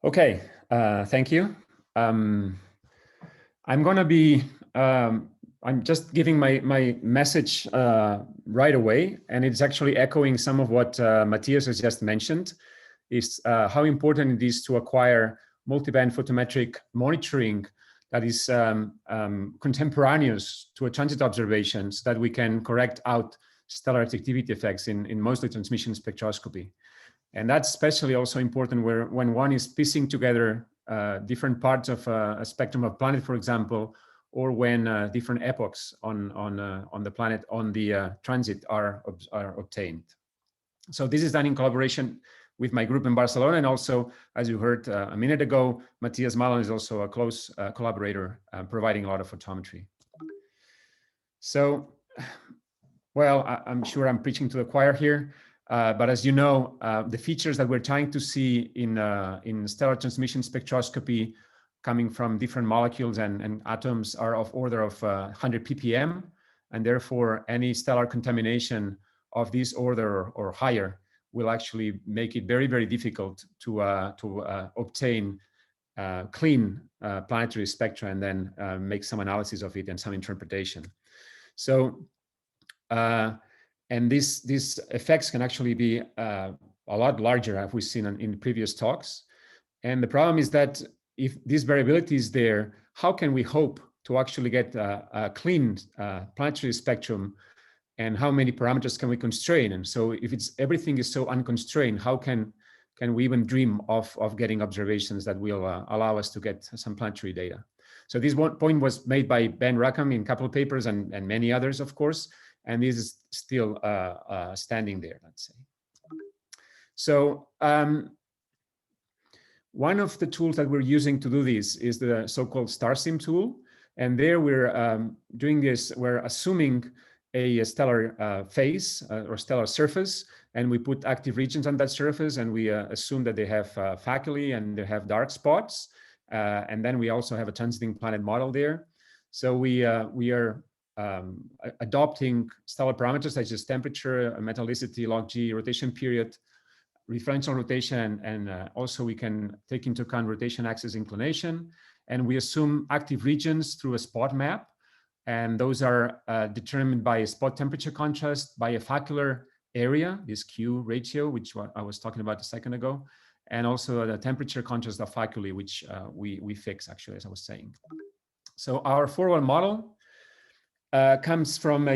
Okay, thank you. I'm going to be, I'm just giving my message right away, and it's actually echoing some of what Matthias has just mentioned, is how important it is to acquire multi-band photometric monitoring that is contemporaneous to a transit observation so that we can correct out stellar activity effects in mostly transmission spectroscopy. And that's especially also important when one is piecing together different parts of a spectrum of planet, for example, or when different epochs on the planet on the transit are obtained. So this is done in collaboration with my group in Barcelona, and also, as you heard a minute ago, Matthias Malon is also a close collaborator, providing a lot of photometry. So, well, I'm sure I'm preaching to the choir here. But as you know, the features that we're trying to see in stellar transmission spectroscopy coming from different molecules and atoms are of order of 100 ppm, and therefore any stellar contamination of this order or higher will actually make it very, very difficult to obtain clean planetary spectra and then make some analysis of it and some interpretation. So, and these effects can actually be a lot larger, as we've seen in previous talks. And the problem is that if this variability is there, how can we hope to actually get a clean planetary spectrum, and how many parameters can we constrain? And so if everything is so unconstrained, how can we even dream of getting observations that will allow us to get some planetary data? So this one point was made by Ben Rackham in a couple of papers and many others, of course. And this is still standing there, let's say. So one of the tools that we're using to do this is the so-called StarSim tool. And there we're doing this, we're assuming a stellar phase or stellar surface, and we put active regions on that surface, and we assume that they have faculae and they have dark spots. And then we also have a transiting planet model there. So we are adopting stellar parameters such as temperature, metallicity, log G, rotation period, referential rotation, and also we can take into account rotation axis inclination. And we assume active regions through a spot map. And those are determined by a spot temperature contrast, by a facular area, this Q ratio, which I was talking about a second ago, and also the temperature contrast of faculae, which we fix actually, as I was saying. So our forward model comes from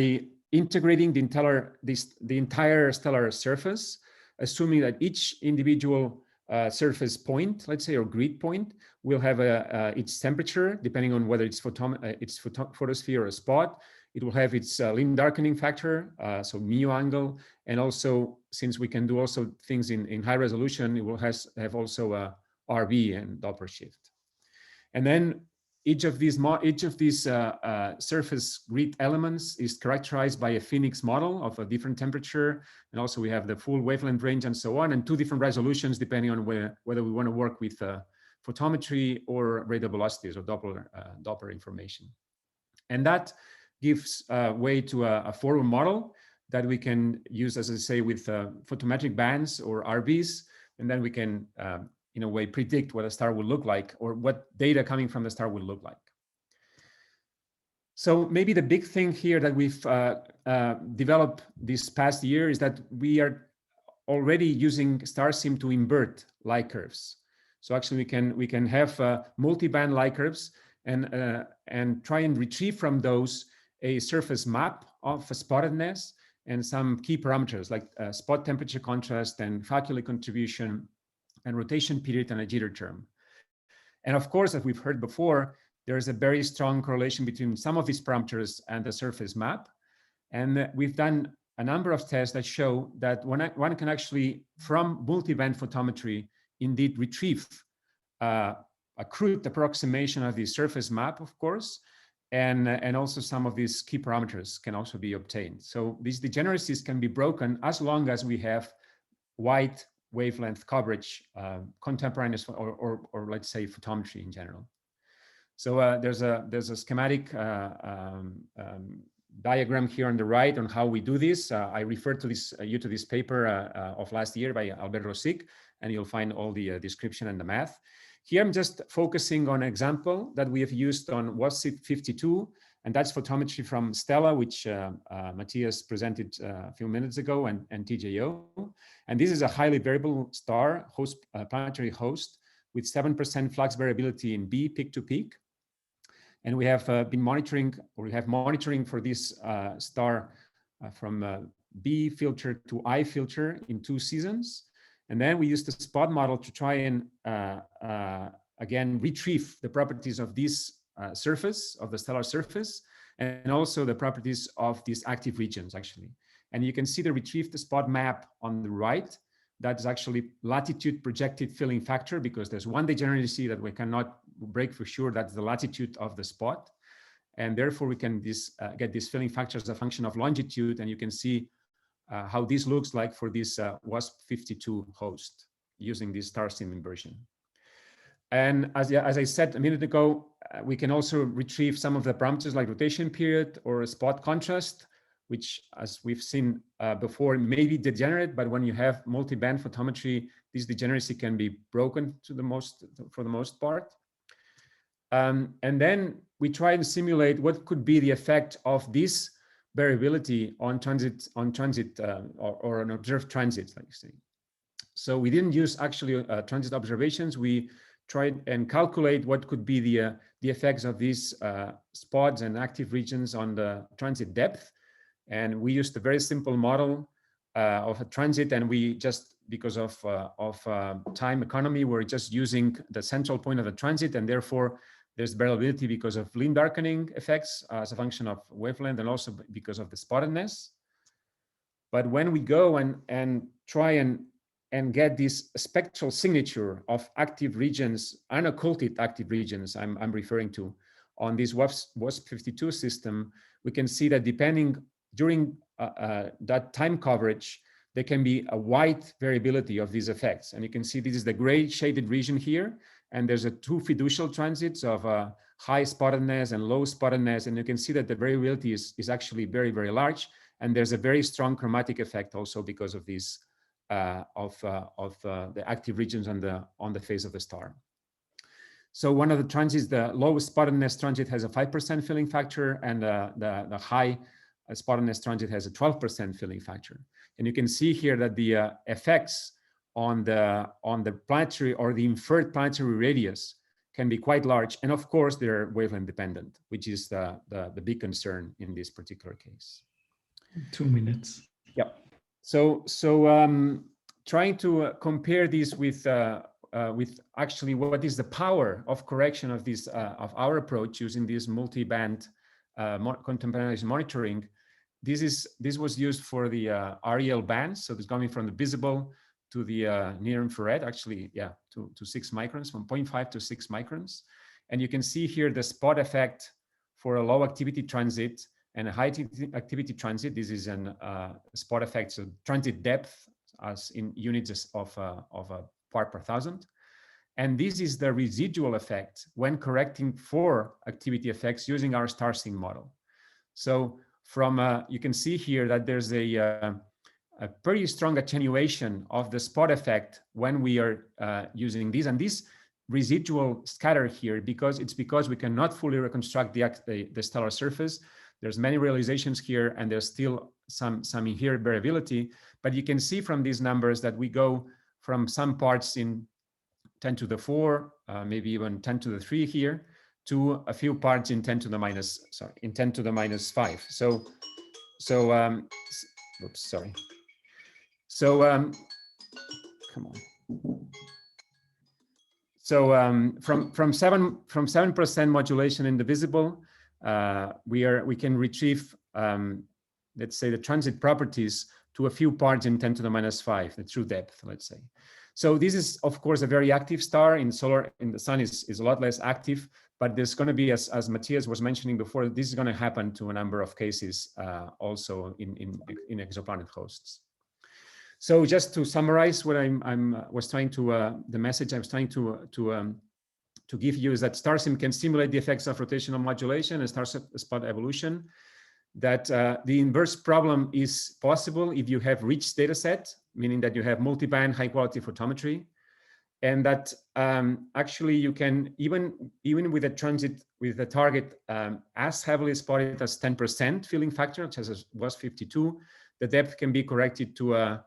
integrating the entire stellar surface, assuming that each individual surface point, let's say, or grid point, will have its temperature, depending on whether it's photosphere or a spot. It will have its limb darkening factor, so mu angle, and also, since we can do also things in high resolution, it will have also a RV and Doppler shift. And then each of these surface grid elements is characterized by a Phoenix model of a different temperature. And also we have the full wavelength range and so on, and two different resolutions depending on whether we want to work with photometry or radial velocities or Doppler information. And that gives way to a forward model that we can use, as I say, with photometric bands or RVs, and then we can in a way predict what a star will look like or what data coming from the star will look like. So maybe the big thing here that we've developed this past year is that we are already using StarSim to invert light curves. So actually we can have multi-band light curves and try and retrieve from those a surface map of a spottedness and some key parameters like spot temperature contrast and faculae contribution and rotation period and a jitter term. And of course, as we've heard before, there is a very strong correlation between some of these parameters and the surface map. And we've done a number of tests that show that one can actually, from multi-band photometry, indeed retrieve a crude approximation of the surface map, of course, and also some of these key parameters can also be obtained. So these degeneracies can be broken as long as we have wide wavelength coverage, contemporaneous, or let's say photometry in general. So there's a schematic diagram here on the right on how we do this. I referred to this to this paper of last year by Albert Rosic, and you'll find all the description and the math. Here I'm just focusing on an example that we have used on WASP 52, and that's photometry from Stella, which Matthias presented a few minutes ago, and TJO. And this is a highly variable star host, planetary host with 7% flux variability in B peak to peak. And we have been monitoring, or we have monitoring for this star from B filter to I filter in 2 seasons. And then we used the spot model to try and again retrieve the properties of this surface, of the stellar surface, and also the properties of these active regions actually. And you can see the retrieved spot map on the right. That's actually latitude projected filling factor, because there's one degeneracy that we cannot break for sure. That's the latitude of the spot. And therefore we can get this filling factor as a function of longitude. And you can see how this looks like for this WASP 52 host using this StarSim inversion. And as I said a minute ago, we can also retrieve some of the parameters like rotation period or spot contrast, which, as we've seen before, may be degenerate, but when you have multi-band photometry, this degeneracy can be broken for the most part. And then we try and simulate what could be the effect of this variability on transit, or an observed transit, like you say. So we didn't use actually transit observations. We tried and calculate what could be the effects of these spots and active regions on the transit depth. And we used a very simple model of a transit, and we just, because of time economy, we're just using the central point of the transit, and therefore there's variability because of limb darkening effects as a function of wavelength, and also because of the spottedness. But when we go and try and get this spectral signature of active regions, unocculted active regions, I'm referring to, on this WASP 52 system, we can see that depending during that time coverage, there can be a wide variability of these effects. And you can see this is the gray shaded region here. And there's a 2 fiducial transits of high spottedness and low spottedness. And you can see that the variability is actually very, very large. And there's a very strong chromatic effect also because of this, the active regions on the face of the star. So one of the transits, the low spottedness transit, has a 5% filling factor, and the high spottedness transit has a 12% filling factor. And you can see here that the effects on the planetary or the inferred planetary radius can be quite large. And of course, they're wavelength dependent, which is the big concern in this particular case. 2 minutes. Yep. So trying to compare this with actually what is the power of correction of this of our approach using this multi-band contemporaneous monitoring. This was used for the REL bands, so it's coming from the visible to the near infrared, actually, yeah, to 6 microns, from 0.5 to 6 microns. And you can see here the spot effect for a low activity transit and a high activity transit. This is an spot effect, so transit depth as in units of a part per 1,000. And this is the residual effect when correcting for activity effects using our StarSim model. So from you can see here that there's a pretty strong attenuation of the spot effect when we are using these, and this residual scatter here because we cannot fully reconstruct the stellar surface. There's many realizations here, and there's still some inherent variability, but you can see from these numbers that we go from some parts in 10 to the 4, maybe even 10 to the 3 here, to a few parts in 10 to the minus, sorry, in 10 to the minus 5. So oops, sorry. So come on. So from 7% modulation in the visible, we can retrieve let's say the transit properties to a few parts in 10 to the minus 5, the true depth, let's say. So this is of course a very active star. In the sun is a lot less active, but there's going to be, as Matthias was mentioning before, this is going to happen to a number of cases also in exoplanet hosts. So just to summarize what was trying to the message I was trying to give you is that StarSim can simulate the effects of rotational modulation and star spot evolution. that the inverse problem is possible if you have rich data set, meaning that you have multi-band high quality photometry, and that actually you can, even with a transit with a target as heavily spotted as 10% filling factor, which was 52, the depth can be corrected to a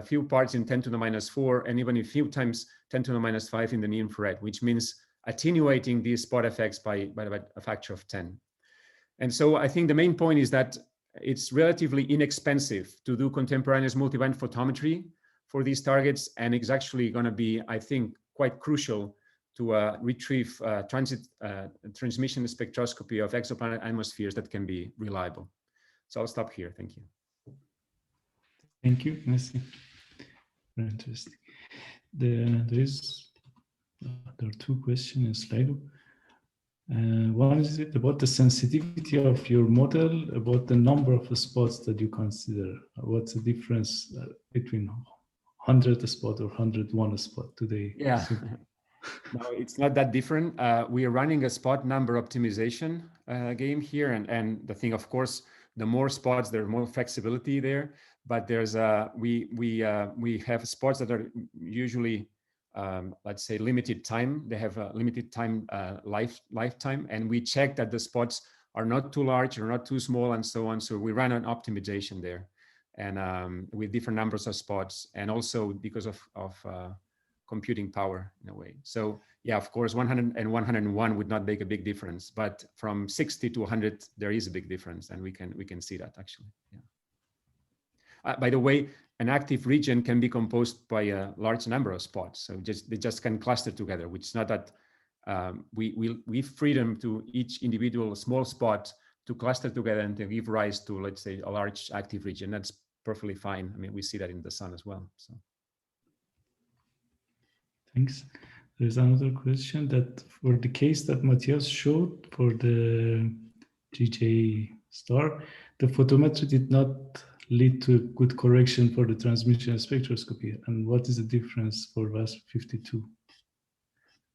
few parts in 10 to the -4, and even a few times 10 to the -5 in the near infrared, which means attenuating these spot effects by a factor of 10. And so I think the main point is that it's relatively inexpensive to do contemporaneous multi-band photometry for these targets, and it's actually going to be, I think, quite crucial to retrieve transmission spectroscopy of exoplanet atmospheres that can be reliable. So I'll stop here. Thank you. Thank you, Ignasi. Very interesting. There are two questions in Slido. One is about the sensitivity of your model, about the number of spots that you consider. What's the difference between 100 spot or 101 spot today? Yeah, no, it's not that different. We are running a spot number optimization game here, and the thing, of course, the more spots, there's more flexibility there. But there's we have spots that are usually let's say limited time. They have a limited time lifetime, and we check that the spots are not too large or not too small, and so on. So we run an optimization there, and with different numbers of spots, and also because of computing power in a way. So yeah, of course, 100 and 101 would not make a big difference, but from 60 to 100 there is a big difference, and we can see that actually. Yeah. By the way, an active region can be composed by a large number of spots, so they just can cluster together, which is not that we freedom to each individual small spot to cluster together and to give rise to, let's say, a large active region. That's perfectly fine. I mean, we see that in the sun as well. So. Thanks. There's another question that for the case that Matthias showed for the GJ star, the photometry did not lead to good correction for the transmission spectroscopy. And what is the difference for VAS52?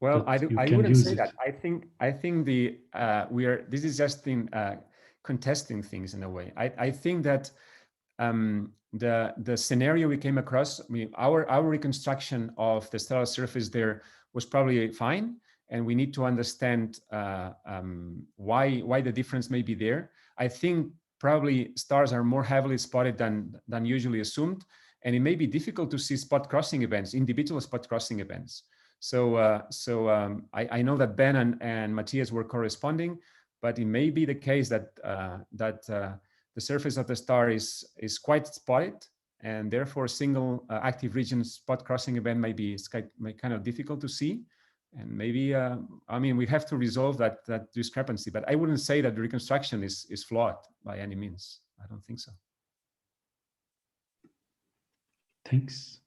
Well, I wouldn't say that. I think this is just in contesting things in a way. I think that the scenario we came across, I mean, our reconstruction of the stellar surface there was probably fine, and we need to understand why the difference may be there. I think probably stars are more heavily spotted than usually assumed, and it may be difficult to see spot crossing events, individual spot crossing events. So I know that Ben and Matthias were corresponding, but it may be the case that the surface of the star is quite spotted, and therefore a single active region spot crossing event may be kind of difficult to see. And maybe, I mean, we have to resolve that discrepancy, but I wouldn't say that the reconstruction is flawed by any means. I don't think so. Thanks.